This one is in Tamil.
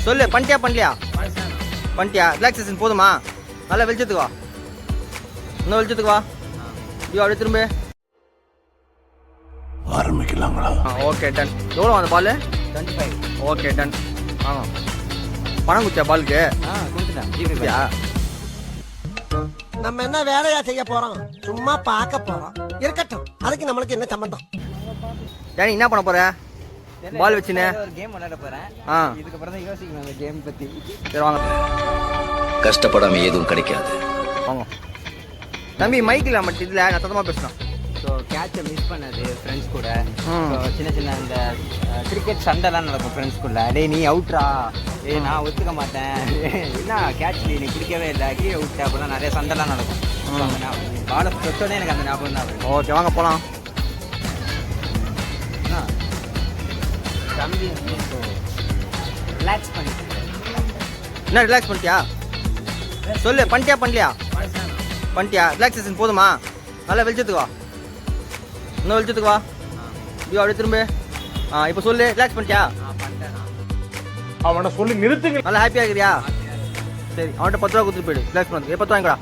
சொல்லு, பண்ணிட்டியா பண்ணலையா? பண்ணிட்டியா? ரிலாக்ஸேஷன் போதுமா? நல்லா வெளிச்சத்துக்கு வா, இன்னும் வெளிச்சத்துக்கு வா. ஐயோ அப்படியே திரும்ப ஆரம்பிக்கலாங்களா? Okay done. எவ்வளோ அந்த பால்? 25. Okay done. ஆமாம், பணம் குச்சா பாலுக்கு? கொடுத்துட்டேன். ஜிபியா? நம்ம என்ன வேலையா செய்ய போறோம்? சும்மா பார்க்க போறோம். இருக்கட்டும், அதுக்கு நம்மளுக்கு என்ன சம்பந்தம்? டேனி என்ன பண்ண போற? பால் வச்சுன்னு ஒரு கேம் விளையாட போறேன். இதுக்கப்புறம் தான் யோசிக்கணும் அந்த கேம் பத்தி. சரி வாங்க கஷ்டப்படாம எதுவும் கிடைக்காது. வாங்க. தம்பி மைக்கில் மட்டும் இதில் நான் சத்தமாக பேசுகிறேன். ஸோ கேட்சை மிஸ் பண்ணது ஃப்ரெண்ட்ஸ் கூட. ஸோ சின்ன சின்ன இந்த கிரிக்கெட் சண்டைலாம் நடக்கும் ஃப்ரெண்ட்ஸ்குள்ள. டேய் நீ அவுட்ரா, ஏய் நான் ஒத்துக்க மாட்டேன், என்ன கேட்ச் நீ பிடிக்கவே இல்லை, கீழே விட்ட அப்படிலாம் நிறைய சண்டைலாம் நடக்கும். பாலை தொட்டோன்னே எனக்கு அந்த ஞாபகம் தான் வருது. ஓகே வாங்க போகலாம். தம்பி வந்து ரிலாக்ஸ் பண்ணிட்டு என்ன ரிலாக்ஸ் பண்ணிட்டியா? சொல்லு, பண்ணிட்டியா பண்ணலையா? பண்ணிட்டியா? ரிலாக்ஸேஷன் போதுமா? நல்லா வெளிச்சத்துக்கு வா, இன்னும் வெளிச்சத்துக்கு வா. ஐயோ அப்படியே திரும்ப இப்போ சொல்லு, ரிலாக்ஸ் பண்ணிட்டியா? அவனை சொல்லி நிறுத்துங்க. நல்லா ஹாப்பியாக இருக்கிறியா? சரி, அவன்கிட்ட 10 ரூபா கொடுத்துட்டு போயிடு. ரிலாக்ஸ் பண்ணு. 10 ரூபாய்ங்கடா.